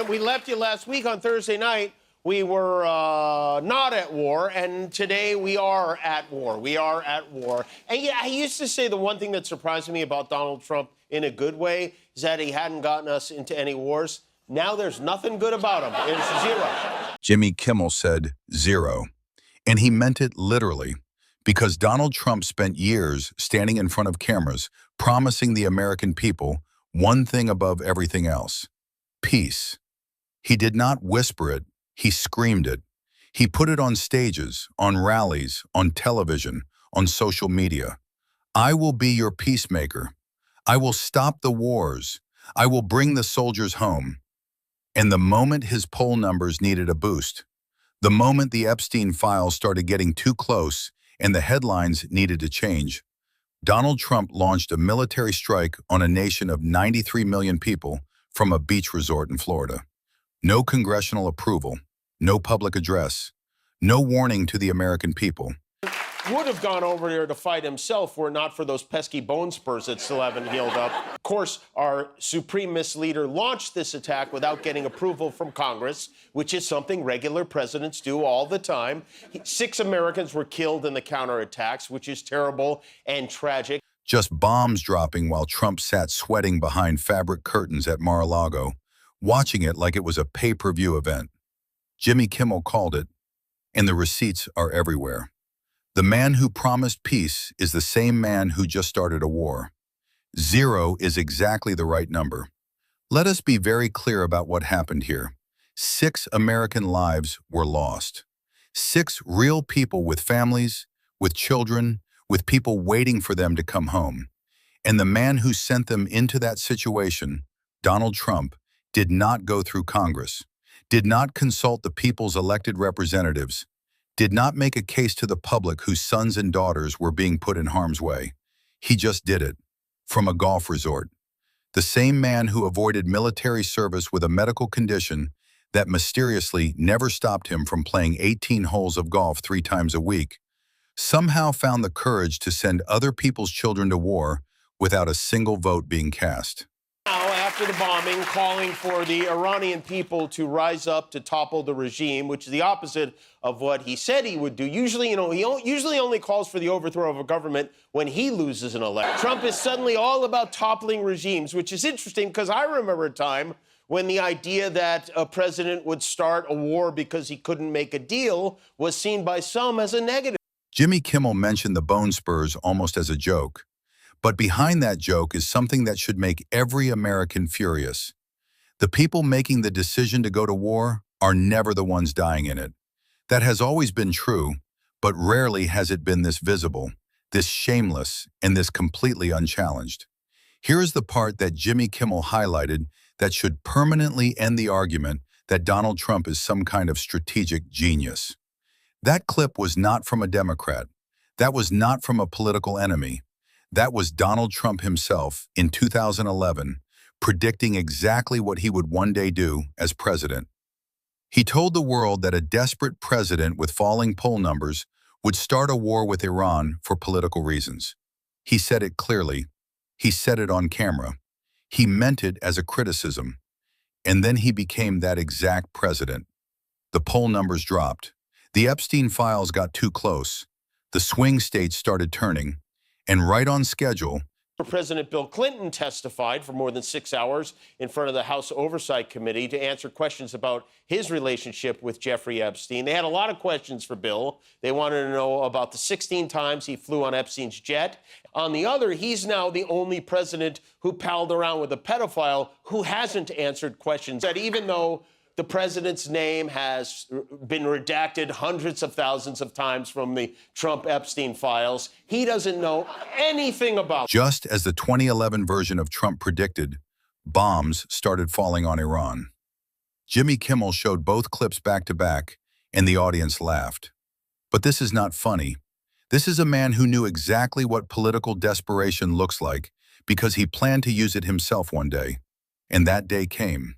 We left you last week on Thursday night. We were not at war, and today we are at war. We are at war. And yeah, I used to say the one thing that surprised me about Donald Trump in a good way is that he hadn't gotten us into any wars. Now there's nothing good about him. It's zero. Jimmy Kimmel said zero. And he meant it literally, because Donald Trump spent years standing in front of cameras promising the American people one thing above everything else: peace. He did not whisper it, he screamed it. He put it on stages, on rallies, on television, on social media. I will be your peacemaker. I will stop the wars. I will bring the soldiers home. And the moment his poll numbers needed a boost, the moment the Epstein files started getting too close and the headlines needed to change, Donald Trump launched a military strike on a nation of 93 million people from a beach resort in Florida. No congressional approval, no public address, no warning to the American people. Would have gone over there to fight himself were it not for those pesky bone spurs that still haven't healed up. Of course, our supremacist leader launched this attack without getting approval from Congress, which is something regular presidents do all the time. 6 Americans were killed in the counterattacks, which is terrible and tragic. Just bombs dropping while Trump sat sweating behind fabric curtains at Mar-a-Lago, watching it like it was a pay-per-view event. Jimmy Kimmel called it, and the receipts are everywhere. The man who promised peace is the same man who just started a war. 0 is exactly the right number. Let us be very clear about what happened here. 6 American lives were lost. 6 real people with families, with children, with people waiting for them to come home. And the man who sent them into that situation, Donald Trump, did not go through Congress, did not consult the people's elected representatives, did not make a case to the public whose sons and daughters were being put in harm's way. He just did it, from a golf resort. The same man who avoided military service with a medical condition that mysteriously never stopped him from playing 18 holes of golf 3 times a week, somehow found the courage to send other people's children to war without a single vote being cast. Now, after the bombing, calling for the Iranian people to rise up to topple the regime, which is the opposite of what he said he would do. Usually, he usually only calls for the overthrow of a government when he loses an election. Trump is suddenly all about toppling regimes, which is interesting because I remember a time when the idea that a president would start a war because he couldn't make a deal was seen by some as a negative. Jimmy Kimmel mentioned the bone spurs almost as a joke. But behind that joke is something that should make every American furious. The people making the decision to go to war are never the ones dying in it. That has always been true, but rarely has it been this visible, this shameless, and this completely unchallenged. Here is the part that Jimmy Kimmel highlighted that should permanently end the argument that Donald Trump is some kind of strategic genius. That clip was not from a Democrat. That was not from a political enemy. That was Donald Trump himself in 2011, predicting exactly what he would one day do as president. He told the world that a desperate president with falling poll numbers would start a war with Iran for political reasons. He said it clearly. He said it on camera. He meant it as a criticism. And then he became that exact president. The poll numbers dropped. The Epstein files got too close. The swing states started turning. And right on schedule, President Bill Clinton testified for more than 6 hours in front of the House Oversight Committee to answer questions about his relationship with Jeffrey Epstein. They had a lot of questions for Bill. They wanted to know about the 16 times he flew on Epstein's jet. On the other, he's now the only president who palled around with a pedophile who hasn't answered questions. That even though the president's name has been redacted hundreds of thousands of times from the Trump-Epstein files, he doesn't know anything about. Just as the 2011 version of Trump predicted, bombs started falling on Iran. Jimmy Kimmel showed both clips back to back, and the audience laughed. But this is not funny. This is a man who knew exactly what political desperation looks like because he planned to use it himself one day. And that day came.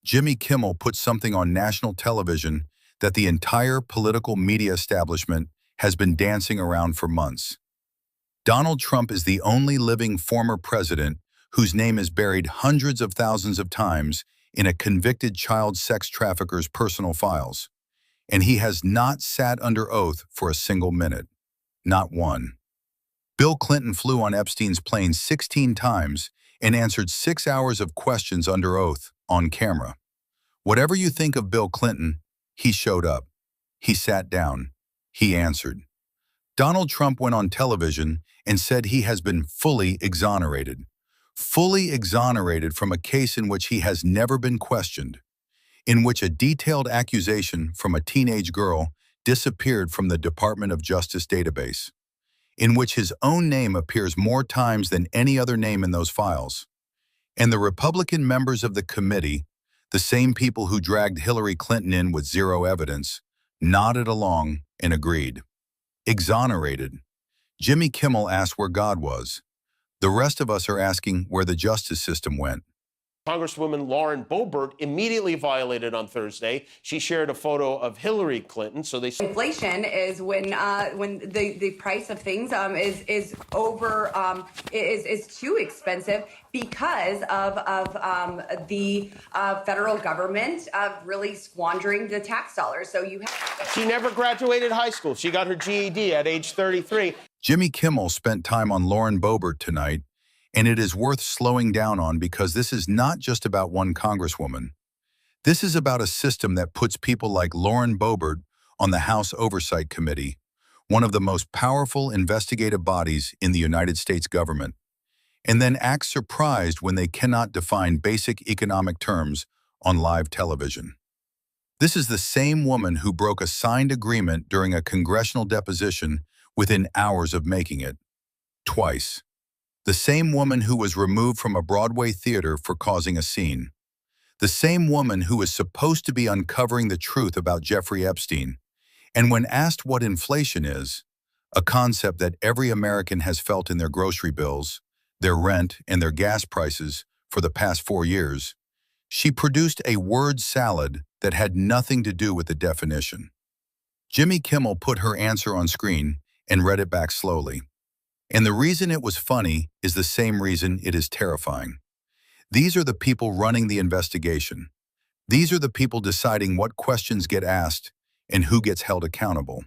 Jimmy Kimmel put something on national television that the entire political media establishment has been dancing around for months. Donald Trump is the only living former president whose name is buried hundreds of thousands of times in a convicted child sex trafficker's personal files, and he has not sat under oath for a single minute. Not one. Bill Clinton flew on Epstein's plane 16 times and answered 6 hours of questions under oath, on camera. Whatever you think of Bill Clinton, he showed up. He sat down. He answered. Donald Trump went on television and said he has been fully exonerated. Fully exonerated from a case in which he has never been questioned, in which a detailed accusation from a teenage girl disappeared from the Department of Justice database, in which his own name appears more times than any other name in those files. And the Republican members of the committee, the same people who dragged Hillary Clinton in with zero evidence, nodded along and agreed. Exonerated. Jimmy Kimmel asked where God was. The rest of us are asking where the justice system went. Congresswoman Lauren Boebert immediately violated on Thursday. She shared a photo of Hillary Clinton. So they inflation is when the price of things is over is too expensive because of the federal government really squandering the tax dollars. So you have. She never graduated high school. She got her GED at age 33. Jimmy Kimmel spent time on Lauren Boebert tonight, and it is worth slowing down on because this is not just about one congresswoman. This is about a system that puts people like Lauren Boebert on the House Oversight Committee, one of the most powerful investigative bodies in the United States government, and then acts surprised when they cannot define basic economic terms on live television. This is the same woman who broke a signed agreement during a congressional deposition within hours of making it. Twice. The same woman who was removed from a Broadway theater for causing a scene. The same woman who is supposed to be uncovering the truth about Jeffrey Epstein. And when asked what inflation is, a concept that every American has felt in their grocery bills, their rent, and their gas prices for the past 4 years, she produced a word salad that had nothing to do with the definition. Jimmy Kimmel put her answer on screen and read it back slowly. And the reason it was funny is the same reason it is terrifying. These are the people running the investigation. These are the people deciding what questions get asked and who gets held accountable.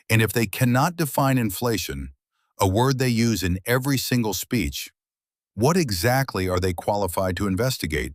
And if they cannot define inflation, a word they use in every single speech, what exactly are they qualified to investigate?